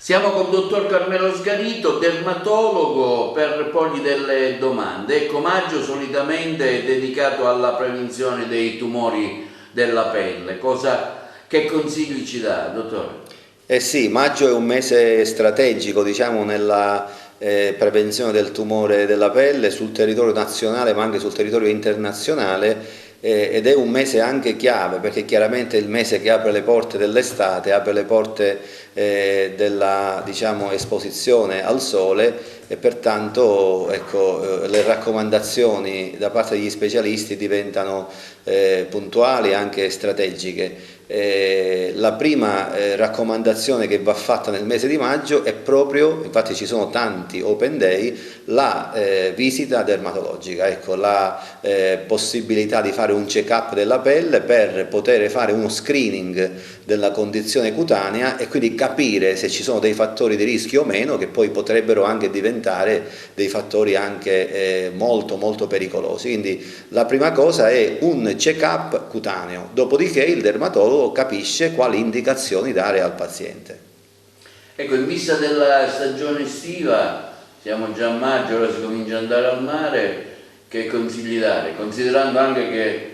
Siamo con il dottor Carmelo Sgarito, dermatologo, per porgli delle domande. Ecco, maggio solitamente è dedicato alla prevenzione dei tumori della pelle. Che consigli ci dà, dottore? Eh sì, maggio è un mese strategico, diciamo, nella prevenzione del tumore della pelle sul territorio nazionale ma anche sul territorio internazionale, ed è un mese anche chiave perché chiaramente è il mese che apre le porte dell'estate, apre le porte della, diciamo, esposizione al sole, e pertanto ecco, le raccomandazioni da parte degli specialisti diventano puntuali e anche strategiche. La prima raccomandazione che va fatta nel mese di maggio è proprio, infatti ci sono tanti open day, la visita dermatologica, ecco, la possibilità di fare un check-up della pelle per poter fare uno screening della condizione cutanea e quindi capire se ci sono dei fattori di rischio o meno, che poi potrebbero anche diventare dei fattori anche molto molto pericolosi. Quindi la prima cosa è un check-up cutaneo, dopodiché il dermatologo capisce quali indicazioni dare al paziente. Ecco, in vista della stagione estiva, siamo già a maggio, ora si comincia ad andare al mare, che consigli dare? Considerando anche che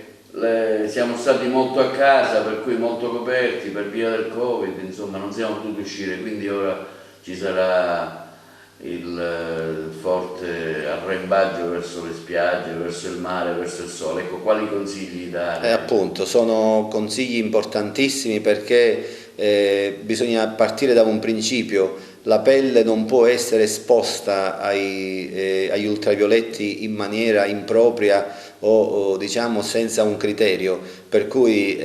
siamo stati molto a casa, per cui molto coperti per via del Covid, insomma non siamo potuti uscire, quindi ora ci sarà il forte arrembaggio verso le spiagge, verso il mare, verso il sole. Ecco, quali consigli dare? Appunto, sono consigli importantissimi perché bisogna partire da un principio: la pelle non può essere esposta agli ultravioletti in maniera impropria o diciamo senza un criterio, per cui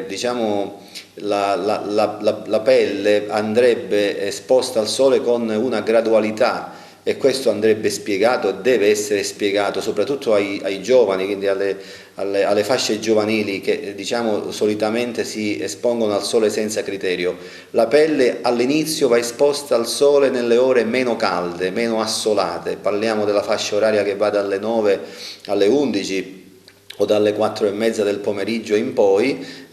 diciamo la pelle andrebbe esposta al sole con una gradualità, e questo andrebbe spiegato e deve essere spiegato soprattutto ai giovani, quindi alle fasce giovanili che diciamo solitamente si espongono al sole senza criterio. La pelle all'inizio va esposta al sole nelle ore meno calde, meno assolate, parliamo della fascia oraria che va dalle 9 alle 11 o dalle 4:30 del pomeriggio in poi.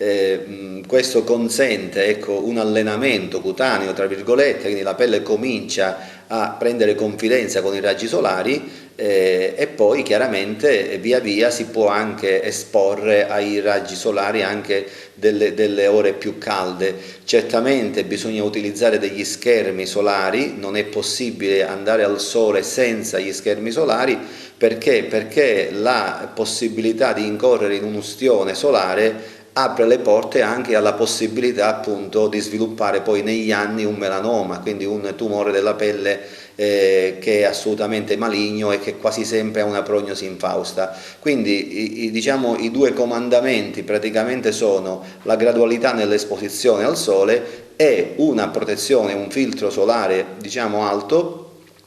Questo consente, ecco, un allenamento cutaneo, tra virgolette, quindi la pelle comincia a prendere confidenza con i raggi solari, e poi chiaramente via via si può anche esporre ai raggi solari anche delle ore più calde. Certamente bisogna utilizzare degli schermi solari, non è possibile andare al sole senza gli schermi solari. Perché? Perché la possibilità di incorrere in un'ustione solare apre le porte anche alla possibilità appunto di sviluppare poi negli anni un melanoma, quindi un tumore della pelle che è assolutamente maligno e che quasi sempre ha una prognosi infausta. Quindi diciamo, i due comandamenti praticamente sono la gradualità nell'esposizione al sole e una protezione, un filtro solare diciamo alto,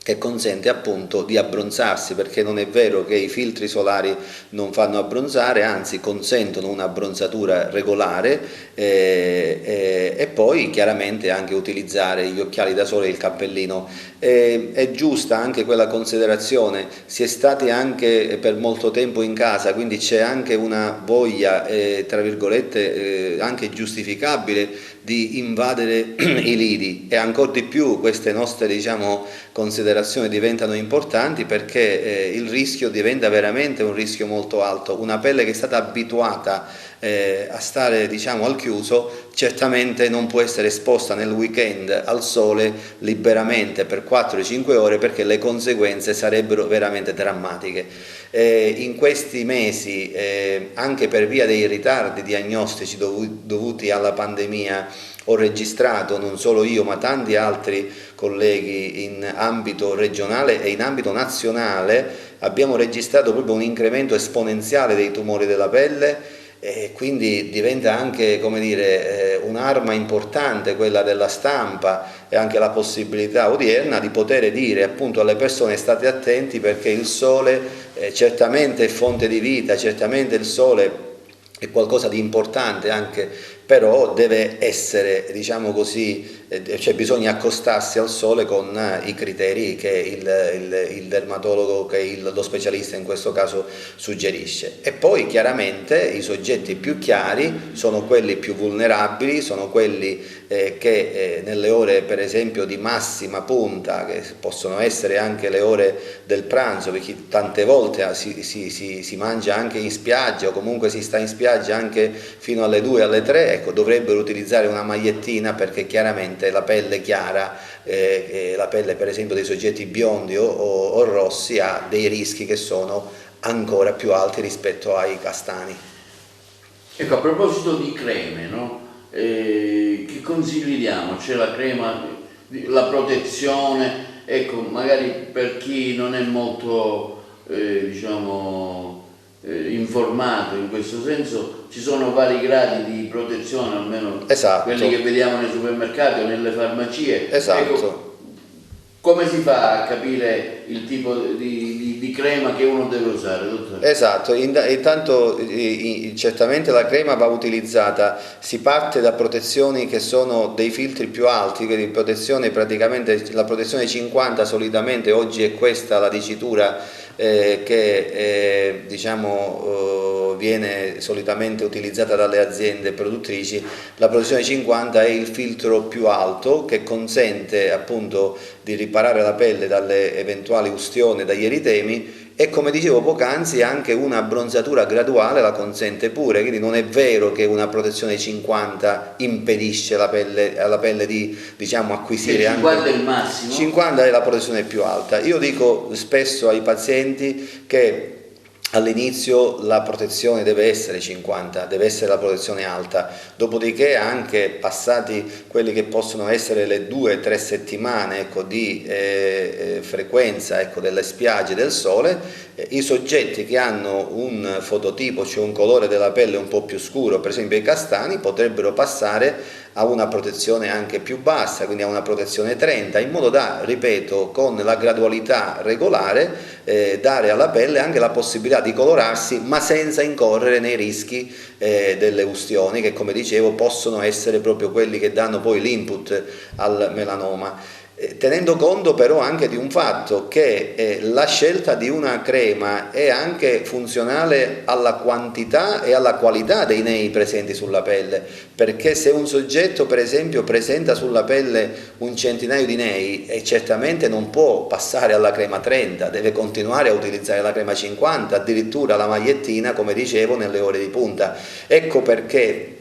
che consente appunto di abbronzarsi, perché non è vero che i filtri solari non fanno abbronzare, anzi consentono un'abbronzatura regolare, e poi chiaramente anche utilizzare gli occhiali da sole e il cappellino. È giusta anche quella considerazione: si è stati anche per molto tempo in casa, quindi c'è anche una voglia tra virgolette anche giustificabile di invadere i lidi, e ancora di più queste nostre diciamo considerazioni diventano importanti perché il rischio diventa veramente un rischio molto alto. Una pelle che è stata abituata a stare diciamo al chiuso certamente non può essere esposta nel weekend al sole liberamente per 4-5 ore, perché le conseguenze sarebbero veramente drammatiche. In questi mesi, anche per via dei ritardi diagnostici dovuti alla pandemia, ho registrato, non solo io ma tanti altri colleghi in ambito regionale e in ambito nazionale, abbiamo registrato proprio un incremento esponenziale dei tumori della pelle, e quindi diventa anche, come dire, un'arma importante quella della stampa, e anche la possibilità odierna di poter dire appunto alle persone: state attenti perché il sole certamente è fonte di vita, certamente il sole è qualcosa di importante anche però deve essere, diciamo così, cioè bisogna accostarsi al sole con i criteri che il dermatologo, che lo specialista in questo caso suggerisce. E poi chiaramente i soggetti più chiari sono quelli più vulnerabili, sono quelli che nelle ore per esempio di massima punta, che possono essere anche le ore del pranzo, perché tante volte si mangia anche in spiaggia o comunque si sta in spiaggia anche fino alle 2, alle 3, ecco, dovrebbero utilizzare una magliettina, perché chiaramente la pelle chiara, la pelle per esempio dei soggetti biondi o rossi, ha dei rischi che sono ancora più alti rispetto ai castani. Ecco, a proposito di creme, no? Che consigli diamo? C'è la crema, la protezione, ecco, magari per chi non è molto diciamo informato in questo senso, ci sono vari gradi di protezione, almeno esatto, quelli che vediamo nei supermercati o nelle farmacie. Esatto. Ecco, come si fa a capire il tipo di crema che uno deve usare, dottore? Esatto, intanto certamente la crema va utilizzata, si parte da protezioni che sono dei filtri più alti, quindi protezione, praticamente la protezione 50 solitamente, oggi è questa la dicitura che diciamo viene solitamente utilizzata dalle aziende produttrici. La protezione 50 è il filtro più alto che consente appunto di riparare la pelle dalle eventuali ustioni, dagli eritemi, e come dicevo poc'anzi anche una abbronzatura graduale la consente pure, quindi non è vero che una protezione 50 impedisce alla pelle di, diciamo, acquisire. 50 è il massimo? 50 è la protezione più alta. Io dico spesso ai pazienti che all'inizio la protezione deve essere 50, deve essere la protezione alta, dopodiché anche passati quelli che possono essere le 2-3 settimane, ecco, di frequenza, ecco, delle spiagge del sole, i soggetti che hanno un fototipo, cioè un colore della pelle un po' più scuro, per esempio i castani, potrebbero passare a una protezione anche più bassa, quindi a una protezione 30, in modo da, ripeto, con la gradualità regolare dare alla pelle anche la possibilità di colorarsi, ma senza incorrere nei rischi delle ustioni, che come dicevo possono essere proprio quelli che danno poi l'input al melanoma. Tenendo conto però anche di un fatto, che la scelta di una crema è anche funzionale alla quantità e alla qualità dei nei presenti sulla pelle, perché se un soggetto per esempio presenta sulla pelle un centinaio di nei, certamente non può passare alla crema 30, deve continuare a utilizzare la crema 50, addirittura la magliettina, come dicevo, nelle ore di punta. Ecco perché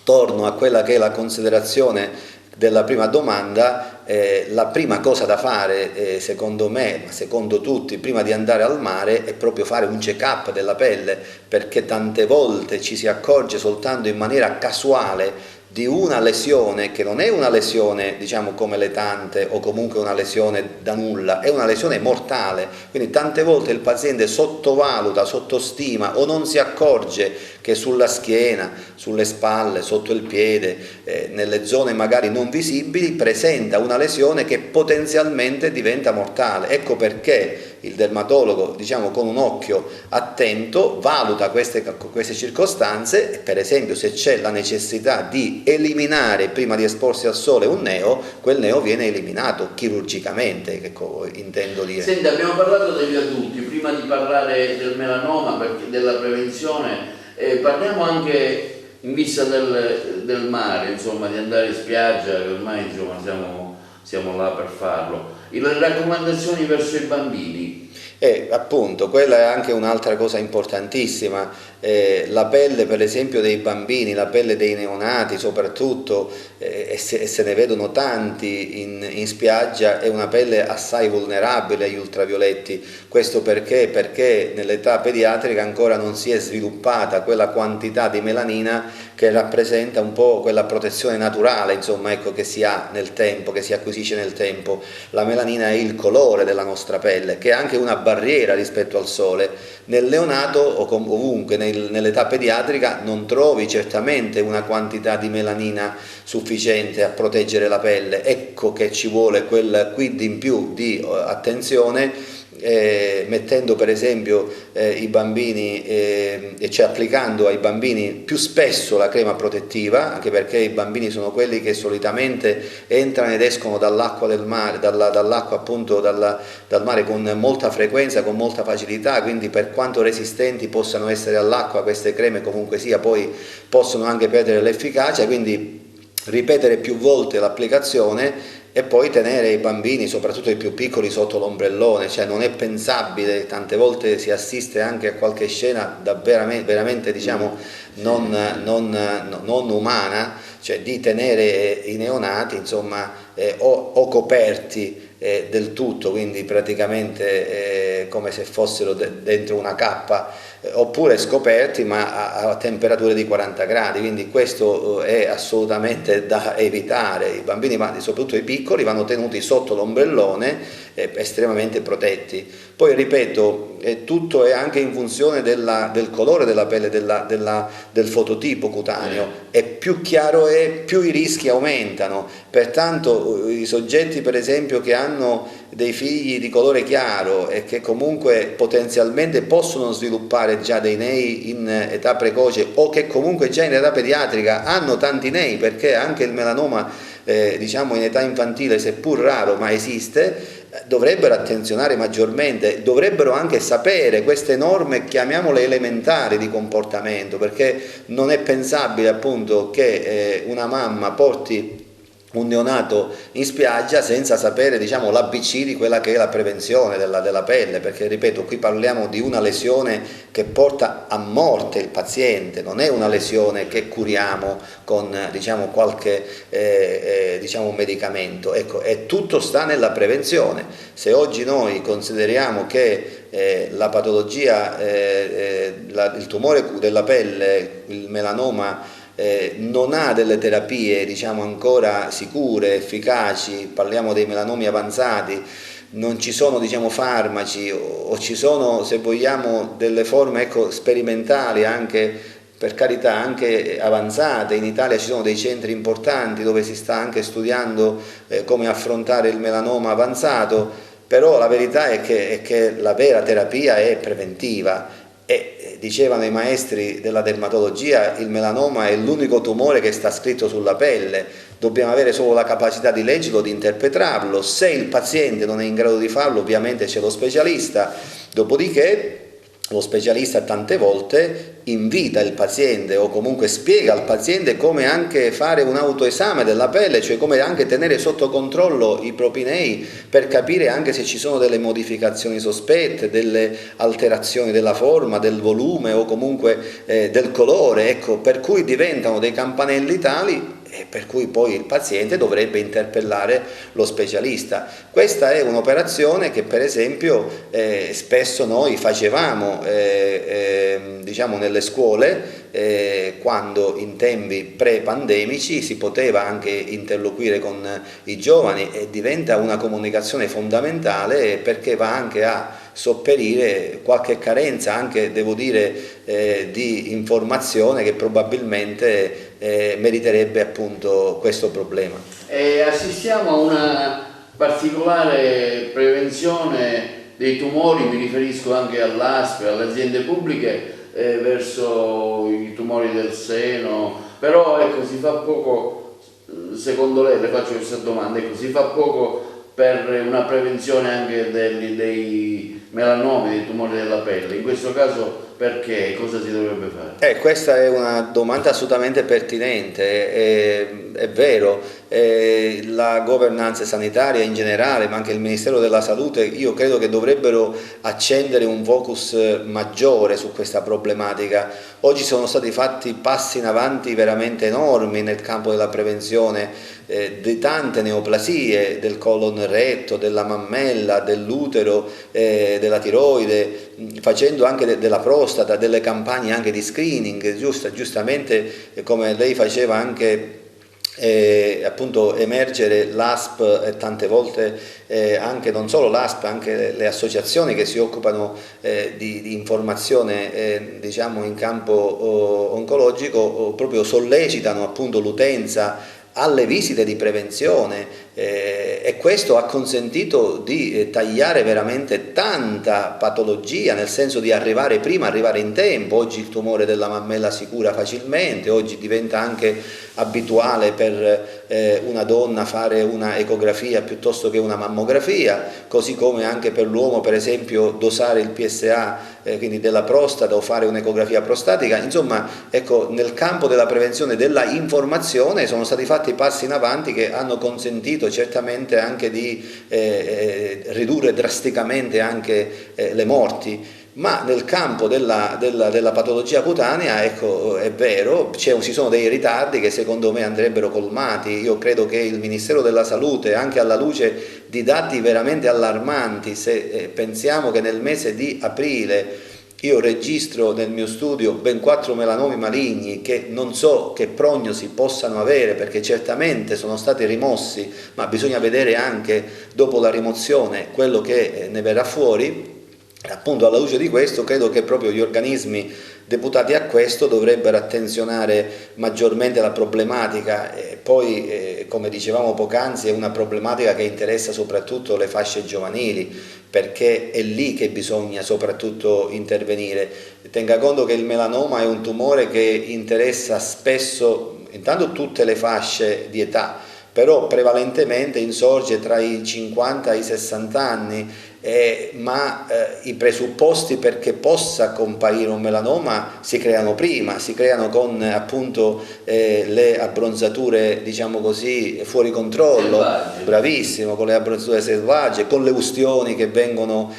torno a quella che è la considerazione della prima domanda. La prima cosa da fare, secondo me, ma secondo tutti, prima di andare al mare, è proprio fare un check-up della pelle, perché tante volte ci si accorge soltanto in maniera casuale di una lesione che non è una lesione, diciamo, come le tante o comunque una lesione da nulla, è una lesione mortale. Quindi tante volte il paziente sottovaluta, sottostima o non si accorge che sulla schiena, sulle spalle, sotto il piede, nelle zone magari non visibili, presenta una lesione che potenzialmente diventa mortale. Ecco perché il dermatologo, diciamo, con un occhio attento valuta queste circostanze, e per esempio se c'è la necessità di eliminare prima di esporsi al sole un neo, quel neo viene eliminato chirurgicamente, che intendo dire. Senti, abbiamo parlato degli adulti, prima di parlare del melanoma, della prevenzione, parliamo anche in vista del mare, insomma, di andare in spiaggia, che ormai insomma siamo là per farlo. Le raccomandazioni verso i bambini. Appunto, quella è anche un'altra cosa importantissima. La pelle per esempio dei bambini, la pelle dei neonati soprattutto, e se ne vedono tanti in spiaggia, è una pelle assai vulnerabile agli ultravioletti. Questo perché nell'età pediatrica ancora non si è sviluppata quella quantità di melanina che rappresenta un po' quella protezione naturale, insomma, ecco, che si ha nel tempo, che si acquisisce nel tempo. La melanina è il colore della nostra pelle, che è anche una barriera rispetto al sole. Nel neonato o ovunque nell'età pediatrica non trovi certamente una quantità di melanina sufficiente a proteggere la pelle. Ecco che ci vuole quel quid in più di attenzione mettendo per esempio i bambini, cioè applicando ai bambini più spesso la crema protettiva, anche perché i bambini sono quelli che solitamente entrano ed escono dall'acqua del mare, dall'acqua appunto dal mare con molta frequenza, con molta facilità, quindi per quanto resistenti possano essere all'acqua, queste creme comunque sia poi possono anche perdere l'efficacia, quindi ripetere più volte l'applicazione e poi tenere i bambini, soprattutto i più piccoli, sotto l'ombrellone. Cioè non è pensabile, tante volte si assiste anche a qualche scena veramente diciamo non umana, cioè di tenere i neonati insomma o coperti del tutto, quindi praticamente come se fossero dentro una cappa, oppure scoperti ma a temperature di 40 gradi, quindi questo è assolutamente da evitare. I bambini, soprattutto i piccoli, vanno tenuti sotto l'ombrellone, estremamente protetti. Poi ripeto, tutto è anche in funzione del colore della pelle, del fototipo cutaneo, e più chiaro è, più i rischi aumentano. Pertanto i soggetti per esempio che hanno dei figli di colore chiaro e che comunque potenzialmente possono sviluppare già dei nei in età precoce, o che comunque già in età pediatrica hanno tanti nei, perché anche il melanoma diciamo in età infantile, seppur raro ma esiste, dovrebbero attenzionare maggiormente, dovrebbero anche sapere queste norme, chiamiamole elementari di comportamento, perché non è pensabile appunto che una mamma porti un neonato in spiaggia senza sapere diciamo l'ABC di quella che è la prevenzione della pelle, perché ripeto, qui parliamo di una lesione che porta a morte il paziente, non è una lesione che curiamo con diciamo qualche diciamo medicamento. Ecco, e tutto sta nella prevenzione. Se oggi noi consideriamo che la patologia, il tumore della pelle, il melanoma, non ha delle terapie diciamo ancora sicure, efficaci, parliamo dei melanomi avanzati, non ci sono diciamo farmaci, o ci sono, se vogliamo, delle forme ecco, sperimentali, anche per carità anche avanzate. In Italia ci sono dei centri importanti dove si sta anche studiando come affrontare il melanoma avanzato, però la verità è che la vera terapia è preventiva. E dicevano i maestri della dermatologia, il melanoma è l'unico tumore che sta scritto sulla pelle, dobbiamo avere solo la capacità di leggerlo, di interpretarlo. Se il paziente non è in grado di farlo, ovviamente c'è lo specialista, dopodiché lo specialista tante volte invita il paziente o comunque spiega al paziente come anche fare un autoesame della pelle, cioè come anche tenere sotto controllo i propri nei per capire anche se ci sono delle modificazioni sospette, delle alterazioni della forma, del volume o comunque del colore, ecco, per cui diventano dei campanelli tali per cui poi il paziente dovrebbe interpellare lo specialista. Questa è un'operazione che per esempio spesso noi facevamo diciamo nelle scuole quando in tempi pre-pandemici si poteva anche interloquire con i giovani, e diventa una comunicazione fondamentale perché va anche a sopperire qualche carenza, anche devo dire di informazione, che probabilmente meriterebbe appunto questo problema. Assistiamo a una particolare prevenzione dei tumori, mi riferisco anche all'ASP, alle aziende pubbliche, verso i tumori del seno, però ecco, si fa poco, secondo lei, le faccio questa domanda, ecco, si fa poco per una prevenzione anche dei melanomi, dei tumori della pelle, in questo caso perché? Cosa si dovrebbe fare? Questa è una domanda assolutamente pertinente, è vero, la governance sanitaria in generale, ma anche il Ministero della Salute, io credo che dovrebbero accendere un focus maggiore su questa problematica. Oggi sono stati fatti passi in avanti veramente enormi nel campo della prevenzione di tante neoplasie del colon retto, della mammella, dell'utero, della tiroide, facendo anche della prostata, delle campagne anche di screening, giustamente come lei faceva anche appunto emergere l'ASP e tante volte anche non solo l'ASP, anche le associazioni che si occupano di informazione diciamo in campo oncologico proprio sollecitano appunto l'utenza alle visite di prevenzione, e questo ha consentito di tagliare veramente tanta patologia, nel senso di arrivare prima, arrivare in tempo. Oggi il tumore della mammella si cura facilmente, oggi diventa anche abituale per una donna fare una ecografia piuttosto che una mammografia, così come anche per l'uomo, per esempio, dosare il PSA quindi della prostata o fare un'ecografia prostatica. Insomma, ecco, nel campo della prevenzione e della informazione sono stati fatti passi in avanti che hanno consentito certamente anche di ridurre drasticamente anche le morti. Ma nel campo della patologia cutanea, ecco, è vero, ci sono dei ritardi che secondo me andrebbero colmati. Io credo che il Ministero della Salute, anche alla luce di dati veramente allarmanti, se pensiamo che nel mese di aprile io registro nel mio studio ben 4 melanomi maligni che non so che prognosi possano avere, perché certamente sono stati rimossi, ma bisogna vedere anche dopo la rimozione quello che ne verrà fuori. Appunto, alla luce di questo credo che proprio gli organismi deputati a questo dovrebbero attenzionare maggiormente la problematica. Poi come dicevamo poc'anzi, è una problematica che interessa soprattutto le fasce giovanili, perché è lì che bisogna soprattutto intervenire. Tenga conto che il melanoma è un tumore che interessa spesso intanto tutte le fasce di età, però prevalentemente insorge tra i 50 e i 60 anni, ma i presupposti perché possa comparire un melanoma si creano prima, si creano con appunto le abbronzature, diciamo così, fuori controllo, selvagge. Bravissimo, con le abbronzature selvagge, con le ustioni che vengono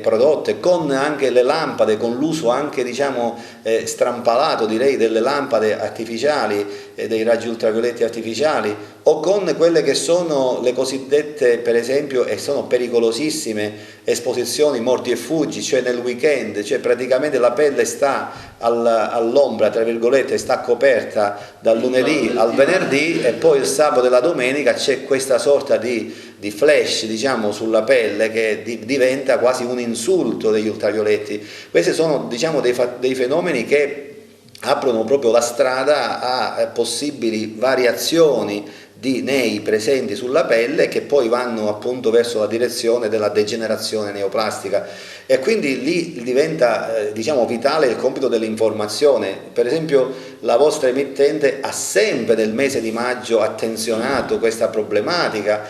prodotte, con anche le lampade, con l'uso anche, diciamo, strampalato, direi, delle lampade artificiali, dei raggi ultravioletti artificiali, o con quelle che sono le cosiddette, per esempio, e sono pericolosissime, esposizioni morti e fuggi, cioè nel weekend, cioè praticamente la pelle sta all'ombra, tra virgolette, sta coperta dal lunedì al venerdì, e poi il sabato e la domenica c'è questa sorta di flash, diciamo, sulla pelle che diventa quasi un insulto degli ultravioletti. Questi sono, diciamo, dei fenomeni che aprono proprio la strada a possibili variazioni di nei presenti sulla pelle, che poi vanno appunto verso la direzione della degenerazione neoplastica, e quindi lì diventa diciamo vitale il compito dell'informazione. Per esempio la vostra emittente ha sempre nel mese di maggio attenzionato questa problematica,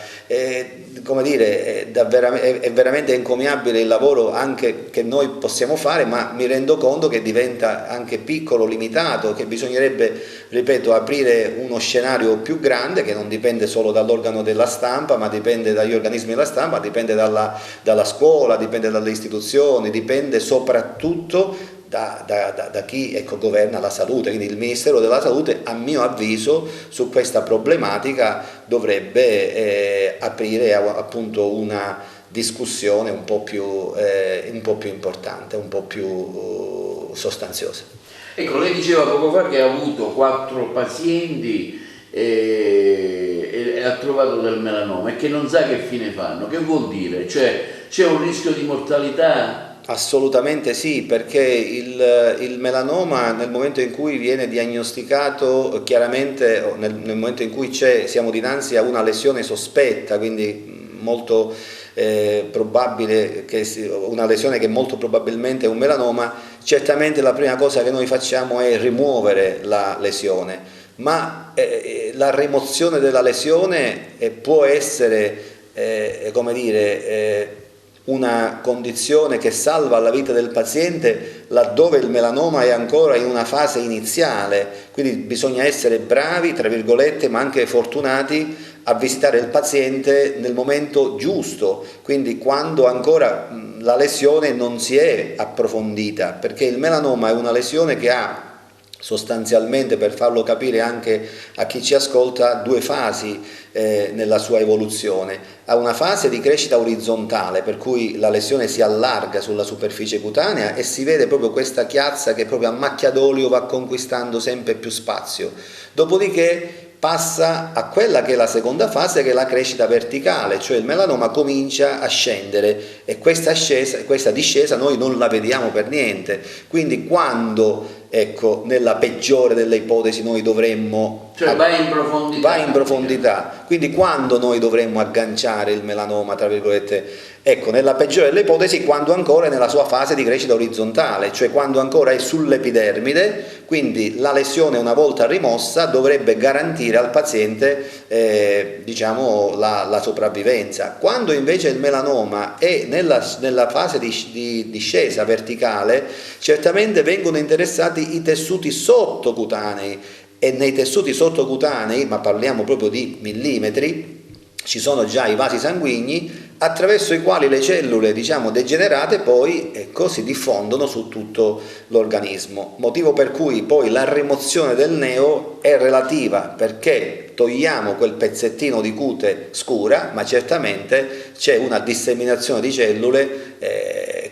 come dire, è veramente encomiabile il lavoro anche che noi possiamo fare, ma mi rendo conto che diventa anche piccolo, limitato, che bisognerebbe, ripeto, aprire uno scenario più grande che non dipende solo dall'organo della stampa, ma dipende dagli organismi della stampa, dipende dalla scuola, dipende dalle istituzioni, dipende soprattutto da chi, ecco, governa la salute. Quindi il Ministero della Salute, a mio avviso, su questa problematica dovrebbe aprire appunto una discussione un po' più importante, un po' più sostanziosa. Ecco, lei diceva poco fa che ha avuto 4 pazienti e ha trovato del melanoma e che non sa che fine fanno. Che vuol dire? Cioè, c'è un rischio di mortalità? Assolutamente sì, perché il melanoma, nel momento in cui viene diagnosticato, chiaramente nel momento in cui siamo dinanzi a una lesione sospetta, quindi molto probabile una lesione che molto probabilmente è un melanoma, certamente la prima cosa che noi facciamo è rimuovere la lesione, ma la rimozione della lesione può essere, come dire, una condizione che salva la vita del paziente laddove il melanoma è ancora in una fase iniziale, quindi bisogna essere bravi, tra virgolette, ma anche fortunati a visitare il paziente nel momento giusto, quindi quando ancora la lesione non si è approfondita, perché il melanoma è una lesione che ha sostanzialmente, per farlo capire anche a chi ci ascolta, 2 fasi nella sua evoluzione. Ha una fase di crescita orizzontale, per cui la lesione si allarga sulla superficie cutanea e si vede proprio questa chiazza che proprio a macchia d'olio va conquistando sempre più spazio. Dopodiché passa a quella che è la seconda fase, che è la crescita verticale, cioè il melanoma comincia a scendere, e questa discesa noi non la vediamo per niente. Quindi quando ecco, nella peggiore delle ipotesi noi dovremmo... Cioè vai in profondità. Va in profondità. Quindi quando noi dovremmo agganciare il melanoma, tra virgolette, ecco, nella peggiore delle ipotesi, quando ancora è nella sua fase di crescita orizzontale, cioè quando ancora è sull'epidermide, quindi la lesione una volta rimossa dovrebbe garantire al paziente diciamo la sopravvivenza. Quando invece il melanoma è nella fase di discesa verticale, certamente vengono interessati i tessuti sottocutanei, e nei tessuti sottocutanei, ma parliamo proprio di millimetri, ci sono già i vasi sanguigni attraverso i quali le cellule, diciamo, degenerate poi, ecco, si diffondono su tutto l'organismo, motivo per cui poi la rimozione del neo è relativa, perché togliamo quel pezzettino di cute scura, ma certamente c'è una disseminazione di cellule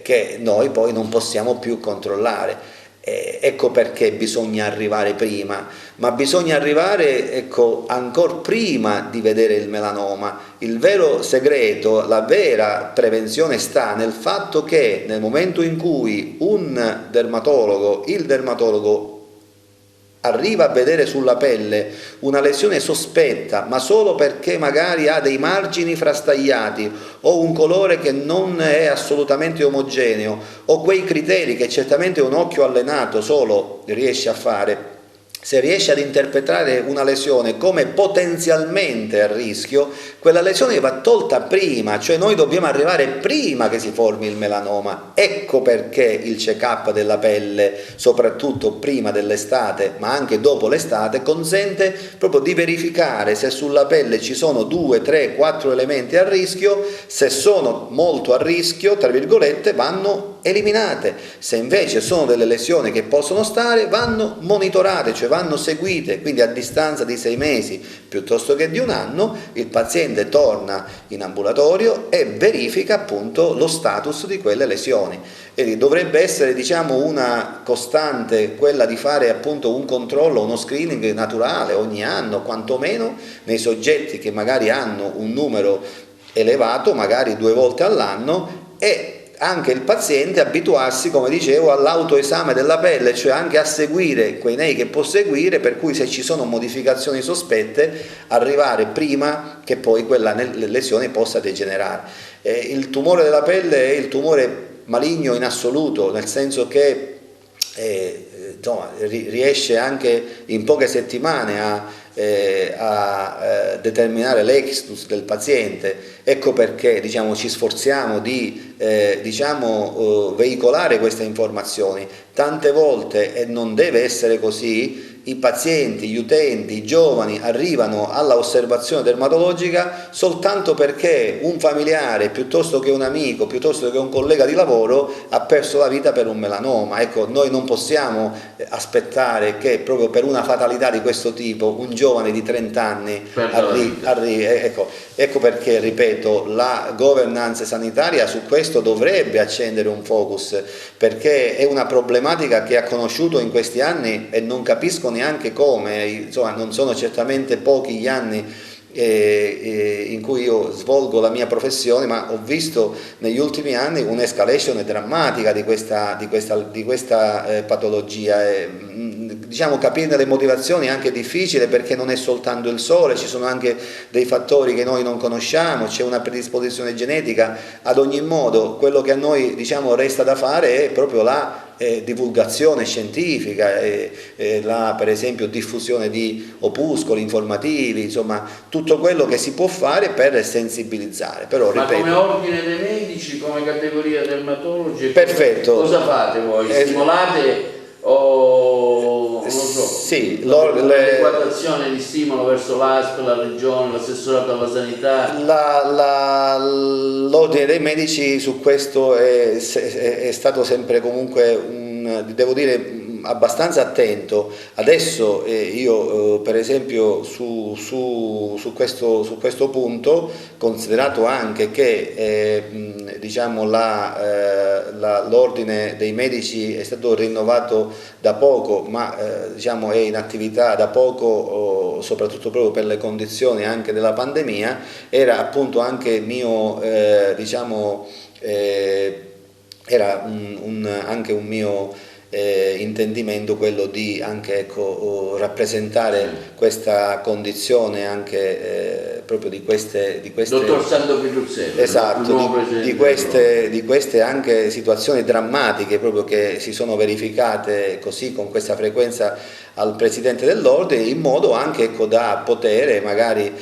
che noi poi non possiamo più controllare. Ecco perché bisogna arrivare prima, ma bisogna arrivare, ecco, ancora prima di vedere il melanoma. Il vero segreto, la vera prevenzione sta nel fatto che nel momento in cui il dermatologo arriva a vedere sulla pelle una lesione sospetta, ma solo perché magari ha dei margini frastagliati o un colore che non è assolutamente omogeneo, o quei criteri che certamente un occhio allenato solo riesce a fare, se riesce ad interpretare una lesione come potenzialmente a rischio, quella lesione va tolta prima, cioè noi dobbiamo arrivare prima che si formi il melanoma. Ecco perché il check-up della pelle, soprattutto prima dell'estate, ma anche dopo l'estate, consente proprio di verificare se sulla pelle ci sono 2, 3, 4 elementi a rischio. Se sono molto a rischio, tra virgolette, vanno eliminate. Se invece sono delle lesioni che possono stare, vanno monitorate, cioè vanno seguite, quindi a distanza di 6 mesi piuttosto che di un anno il paziente torna in ambulatorio e verifica appunto lo status di quelle lesioni. E dovrebbe essere, diciamo, una costante quella di fare appunto un controllo, uno screening naturale ogni anno, quantomeno nei soggetti che magari hanno un numero elevato, magari 2 volte all'anno, e anche il paziente abituarsi, come dicevo, all'autoesame della pelle, cioè anche a seguire quei nei che può seguire, per cui se ci sono modificazioni sospette arrivare prima che poi quella lesione possa degenerare. Il tumore della pelle è il tumore maligno in assoluto, nel senso che riesce anche in poche settimane a determinare l'extus del paziente. Ecco perché, diciamo, ci sforziamo di veicolare queste informazioni. Tante volte, e non deve essere così, i pazienti, gli utenti, i giovani arrivano alla osservazione dermatologica soltanto perché un familiare, piuttosto che un amico, piuttosto che un collega di lavoro, ha perso la vita per un melanoma. Ecco, noi non possiamo aspettare che proprio per una fatalità di questo tipo un giovane di 30 anni ecco perché, ripeto, la governance sanitaria su questo dovrebbe accendere un focus, perché è una problematica che ha conosciuto in questi anni e non capisco neanche come, insomma, non sono certamente pochi gli anni in cui io svolgo la mia professione, ma ho visto negli ultimi anni un'escalation drammatica di questa patologia. Diciamo, capirne le motivazioni è anche difficile, perché non è soltanto il sole, ci sono anche dei fattori che noi non conosciamo, c'è una predisposizione genetica. Ad ogni modo, quello che a noi, diciamo, resta da fare è proprio la divulgazione scientifica, la, per esempio, diffusione di opuscoli informativi, insomma tutto quello che si può fare per sensibilizzare. Però, ma ripeto, come ordine dei medici, come categoria dermatologi, perfetto, cosa fate voi? Stimolate o non so, sì, l'equazione di stimolo verso l'ASP, la regione, l'assessorato alla sanità? L'ordine dei medici su questo è stato sempre comunque, devo dire, abbastanza attento. Adesso io per esempio su questo punto, considerato anche che diciamo l'ordine dei medici è stato rinnovato da poco, ma diciamo è in attività da poco, soprattutto proprio per le condizioni anche della pandemia, era appunto anche mio diciamo era anche un mio intendimento quello di anche, ecco, rappresentare questa condizione anche proprio di queste Dottor Sando Piruzzello, esatto, di queste anche situazioni drammatiche proprio che si sono verificate così con questa frequenza al Presidente dell'Ordine, in modo anche, ecco, da poter magari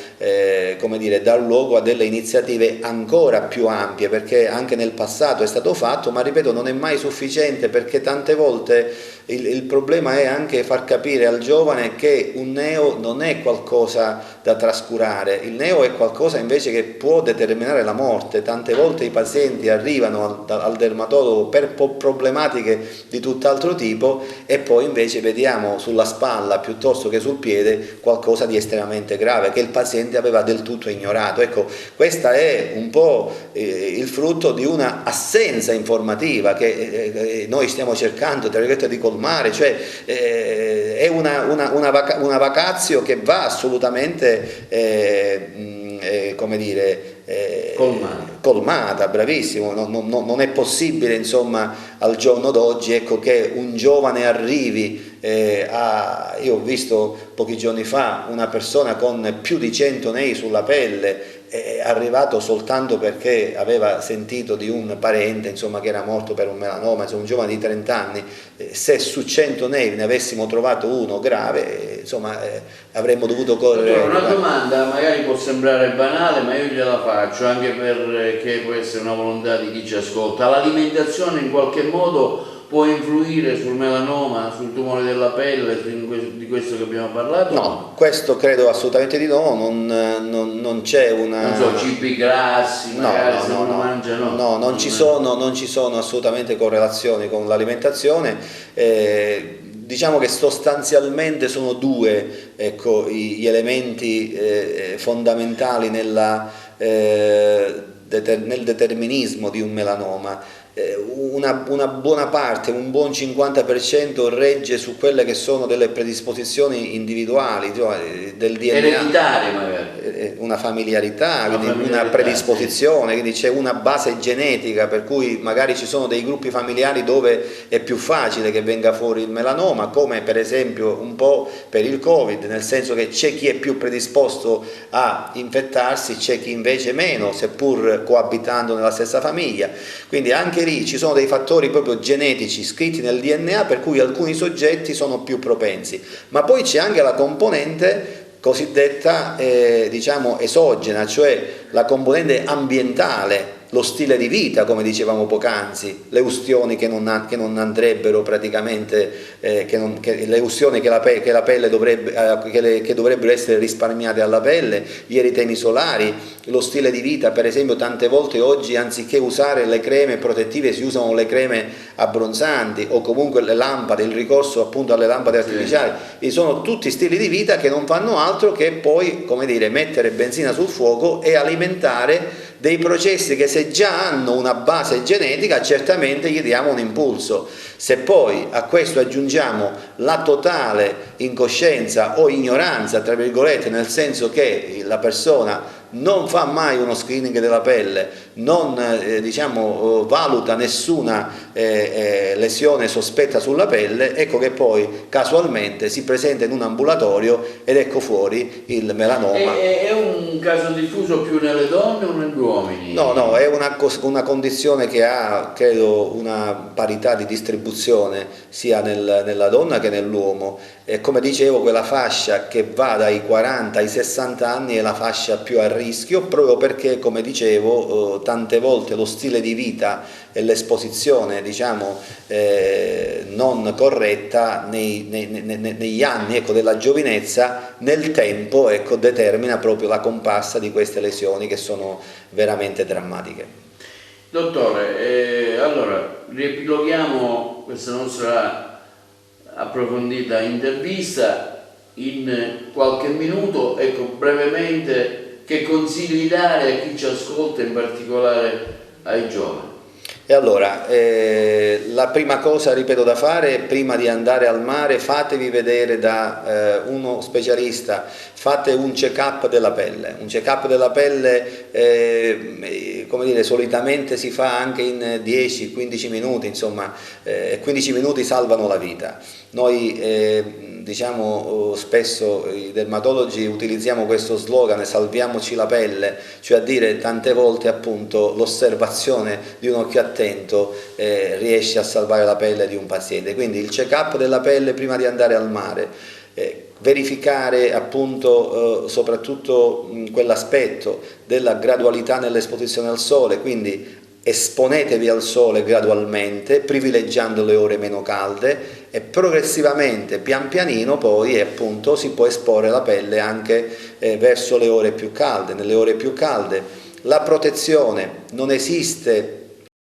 come dire, dar luogo a delle iniziative ancora più ampie, perché anche nel passato è stato fatto, ma ripeto non è mai sufficiente, perché tante volte il problema è anche far capire al giovane che un neo non è qualcosa da trascurare, il neo è qualcosa invece che può determinare la morte. Tante volte i pazienti arrivano al dermatologo per problematiche di tutt'altro tipo e poi invece vediamo sulla spalla piuttosto che sul piede qualcosa di estremamente grave che il paziente aveva del tutto ignorato. Ecco, questa è un po' il frutto di una assenza informativa che noi stiamo cercando, tra virgolette, di colmare, cioè è una vacatio che va assolutamente come dire, colmata, bravissimo. Non è possibile, insomma, al giorno d'oggi, ecco, che un giovane arrivi io ho visto pochi giorni fa una persona con più di 100 nei sulla pelle, è arrivato soltanto perché aveva sentito di un parente, insomma, che era morto per un melanoma, insomma, un giovane di 30 anni. Se su 100 nei ne avessimo trovato uno grave, insomma, avremmo dovuto correre. Una domanda magari può sembrare banale, ma io gliela faccio anche perché può essere una volontà di chi ci ascolta. L'alimentazione in qualche modo può influire sul melanoma, sul tumore della pelle, di questo che abbiamo parlato? No, questo credo assolutamente di no, non c'è una... Non so, cibi grassi, magari se uno mangia, no? No, non ci sono assolutamente correlazioni con l'alimentazione. Diciamo che sostanzialmente sono due, ecco, gli elementi fondamentali nel determinismo di un melanoma. Una buona parte, un buon 50% regge su quelle che sono delle predisposizioni individuali, cioè del DNA, ereditarie magari, una familiarità, quindi una predisposizione, quindi c'è una base genetica, per cui magari ci sono dei gruppi familiari dove è più facile che venga fuori il melanoma, come per esempio un po' per il Covid, nel senso che c'è chi è più predisposto a infettarsi, c'è chi invece meno, seppur coabitando nella stessa famiglia. Quindi anche lì ci sono dei fattori proprio genetici scritti nel DNA per cui alcuni soggetti sono più propensi, ma poi c'è anche la componente cosiddetta diciamo esogena, cioè la componente ambientale, lo stile di vita, come dicevamo poc'anzi, le ustioni che non andrebbero praticamente, le ustioni che la pelle che dovrebbero essere risparmiate alla pelle, gli eritemi solari, lo stile di vita. Per esempio tante volte oggi anziché usare le creme protettive si usano le creme abbronzanti o comunque le lampade, il ricorso appunto alle lampade artificiali, e sono tutti stili di vita che non fanno altro che poi, come dire, mettere benzina sul fuoco e alimentare dei processi che, se già hanno una base genetica, certamente gli diamo un impulso. Se poi a questo aggiungiamo la totale incoscienza o ignoranza, tra virgolette, nel senso che la persona non fa mai uno screening della pelle, non diciamo, valuta nessuna lesione sospetta sulla pelle, ecco che poi casualmente si presenta in un ambulatorio ed ecco fuori il melanoma. È un caso diffuso più nelle donne o negli uomini? No, è una condizione che ha, credo, una parità di distribuzione sia nella donna che nell'uomo. E come dicevo, quella fascia che va dai 40 ai 60 anni è la fascia più a rischio, proprio perché, come dicevo, tante volte lo stile di vita e l'esposizione, diciamo, non corretta negli anni, ecco, della giovinezza, nel tempo, ecco, determina proprio la comparsa di queste lesioni che sono veramente drammatiche. Dottore, allora riepiloghiamo questa nostra approfondita intervista in qualche minuto. Ecco, brevemente, che consigli dare a chi ci ascolta, in particolare ai giovani? E allora, la prima cosa, ripeto, da fare prima di andare al mare, fatevi vedere da uno specialista, fate un check-up della pelle. Un check-up della pelle, come dire, solitamente si fa anche in 10-15 minuti, insomma, 15 minuti salvano la vita. Noi diciamo spesso i dermatologi utilizziamo questo slogan salviamoci la pelle, cioè a dire tante volte appunto l'osservazione di un occhio attento riesce a salvare la pelle di un paziente. Quindi il check-up della pelle prima di andare al mare, verificare appunto soprattutto quell'aspetto della gradualità nell'esposizione al sole, quindi esponetevi al sole gradualmente, privilegiando le ore meno calde e progressivamente, pian pianino, poi appunto si può esporre la pelle anche verso le ore più calde. Nelle ore più calde la protezione, non esiste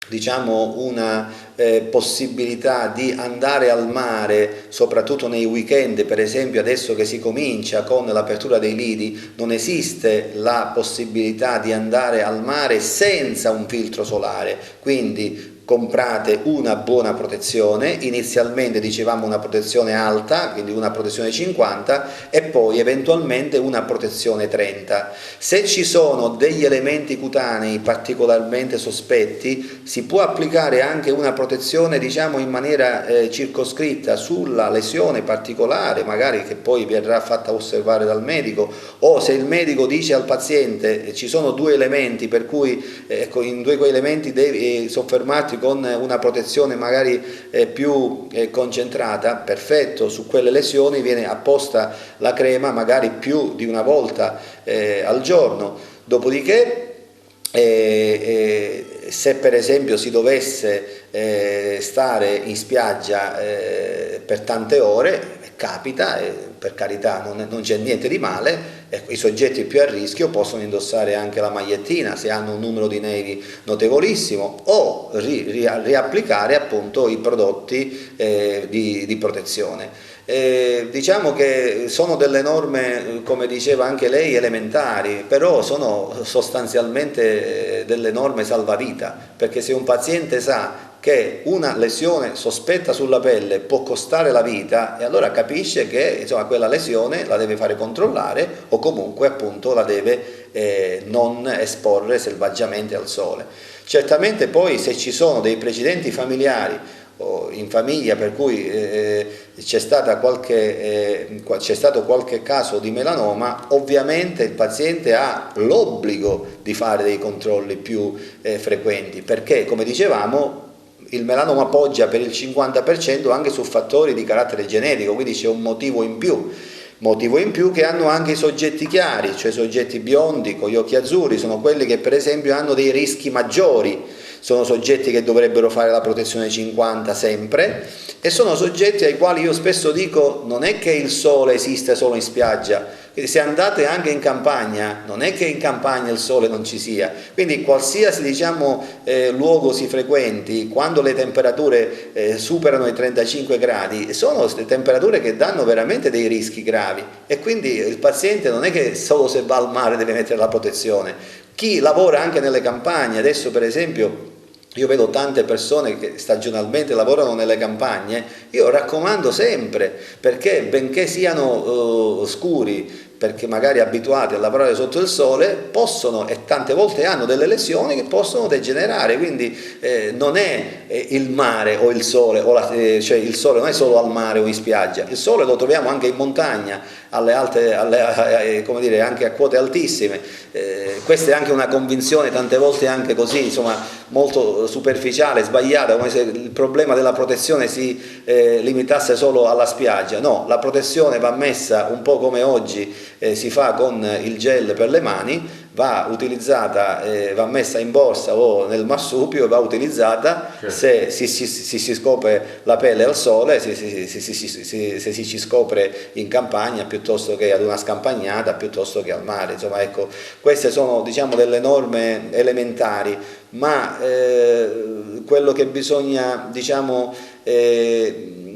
diciamo una possibilità di andare al mare, soprattutto nei weekend, per esempio adesso che si comincia con l'apertura dei lidi, non esiste la possibilità di andare al mare senza un filtro solare, quindi comprate una buona protezione, inizialmente dicevamo una protezione alta, quindi una protezione 50 e poi eventualmente una protezione 30. Se ci sono degli elementi cutanei particolarmente sospetti, si può applicare anche una protezione diciamo in maniera circoscritta sulla lesione particolare, magari che poi verrà fatta osservare dal medico, o se il medico dice al paziente ci sono due elementi per cui ecco, in due quei elementi devi soffermarti con una protezione magari più concentrata, perfetto, su quelle lesioni viene apposta la crema magari più di una volta al giorno, dopodiché se per esempio si dovesse stare in spiaggia per tante ore, capita, per carità non c'è niente di male, i soggetti più a rischio possono indossare anche la magliettina se hanno un numero di nevi notevolissimo o riapplicare appunto i prodotti di protezione. Diciamo che sono delle norme, come diceva anche lei, elementari, però sono sostanzialmente delle norme salvavita, perché se un paziente sa che una lesione sospetta sulla pelle può costare la vita, e allora capisce che insomma, quella lesione la deve fare controllare o comunque appunto la deve non esporre selvaggiamente al sole. Certamente poi se ci sono dei precedenti familiari o in famiglia per cui c'è stato qualche caso di melanoma, ovviamente il paziente ha l'obbligo di fare dei controlli più frequenti, perché come dicevamo il melanoma poggia per il 50% anche su fattori di carattere genetico, quindi c'è un motivo in più che hanno anche i soggetti chiari, cioè soggetti biondi con gli occhi azzurri, sono quelli che per esempio hanno dei rischi maggiori, sono soggetti che dovrebbero fare la protezione 50 sempre e sono soggetti ai quali io spesso dico non è che il sole esiste solo in spiaggia, se andate anche in campagna non è che in campagna il sole non ci sia, quindi qualsiasi diciamo luogo si frequenti, quando le temperature superano i 35 gradi sono temperature che danno veramente dei rischi gravi e quindi il paziente non è che solo se va al mare deve mettere la protezione, chi lavora anche nelle campagne, adesso per esempio io vedo tante persone che stagionalmente lavorano nelle campagne, io raccomando sempre, perché benché siano scuri, perché magari abituati a lavorare sotto il sole, possono e tante volte hanno delle lesioni che possono degenerare, quindi non è il mare o il sole, cioè il sole non è solo al mare o in spiaggia, il sole lo troviamo anche in montagna, come dire, anche a quote altissime, questa è anche una convinzione tante volte anche così, insomma, molto superficiale, sbagliata, come se il problema della protezione si limitasse solo alla spiaggia. No, la protezione va messa un po' come oggi si fa con il gel per le mani, va utilizzata, va messa in borsa o nel marsupio e va utilizzata se si scopre la pelle al sole, se si ci scopre in campagna piuttosto che ad una scampagnata, piuttosto che al mare. Insomma, ecco, queste sono diciamo delle norme elementari, ma quello che bisogna diciamo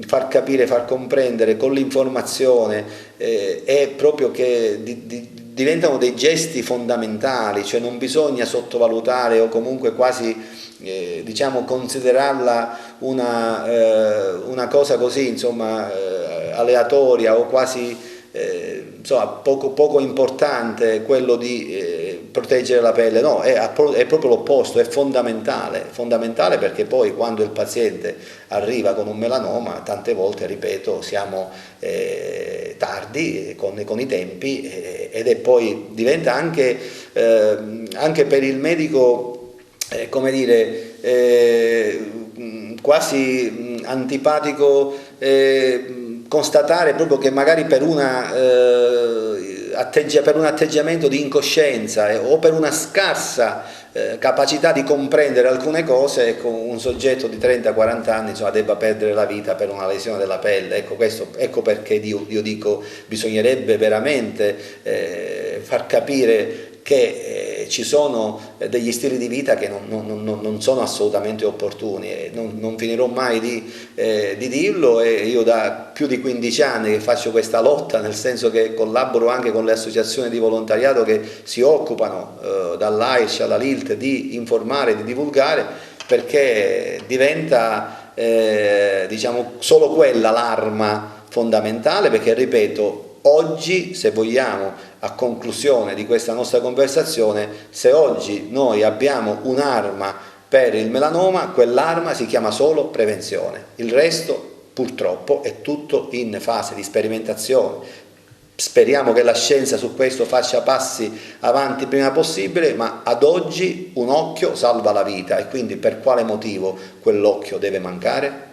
far capire, far comprendere con l'informazione è proprio che diventano dei gesti fondamentali, cioè non bisogna sottovalutare o comunque quasi diciamo, considerarla una cosa così, insomma, aleatoria o quasi insomma, poco importante, quello di proteggere la pelle. No, è proprio l'opposto, è fondamentale, perché poi quando il paziente arriva con un melanoma, tante volte, ripeto, siamo tardi con i tempi, ed è poi diventa anche per il medico, come dire, quasi antipatico constatare proprio che magari per un atteggiamento di incoscienza o per una scarsa capacità di comprendere alcune cose, ecco, un soggetto di 30-40 anni, insomma, debba perdere la vita per una lesione della pelle. Ecco perché io dico, bisognerebbe veramente far capire che ci sono degli stili di vita che non sono assolutamente opportuni, e non finirò mai di dirlo, e io da più di 15 anni che faccio questa lotta, nel senso che collaboro anche con le associazioni di volontariato che si occupano, dall'AIRC alla LILT, di informare, di divulgare, perché diventa diciamo solo quella l'arma fondamentale, perché, ripeto, oggi, se vogliamo, a conclusione di questa nostra conversazione, se oggi noi abbiamo un'arma per il melanoma, quell'arma si chiama solo prevenzione. Il resto, purtroppo, è tutto in fase di sperimentazione. Speriamo che la scienza su questo faccia passi avanti il prima possibile, ma ad oggi un occhio salva la vita, e quindi per quale motivo quell'occhio deve mancare?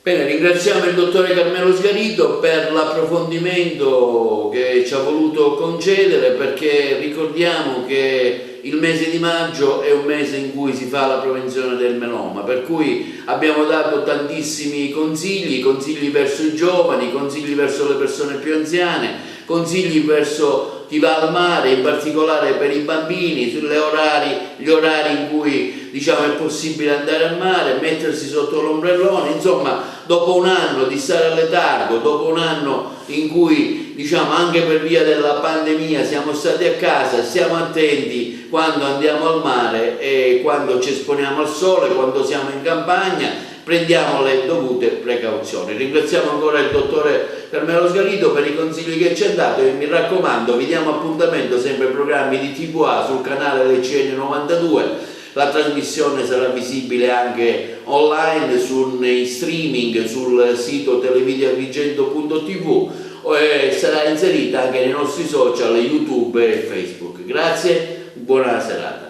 Bene, ringraziamo il dottore Carmelo Sgarito per l'approfondimento che ci ha voluto concedere, perché ricordiamo che il mese di maggio è un mese in cui si fa la prevenzione del melanoma, per cui abbiamo dato tantissimi consigli verso i giovani, consigli verso le persone più anziane, consigli verso chi va al mare, in particolare per i bambini, gli orari in cui, diciamo, è possibile andare al mare, mettersi sotto l'ombrellone. Insomma, dopo un anno di stare a letargo, dopo un anno in cui, diciamo, anche per via della pandemia siamo stati a casa, stiamo attenti quando andiamo al mare e quando ci esponiamo al sole, quando siamo in campagna, prendiamo le dovute precauzioni. Ringraziamo ancora il dottore Carmelo Sgarito per i consigli che ci ha dato, e mi raccomando, vi diamo appuntamento sempre ai programmi di TVA sul canale del CN92. La trasmissione sarà visibile anche online, in streaming sul sito televideoagrigento.tv, e sarà inserita anche nei nostri social YouTube e Facebook. Grazie, buona serata.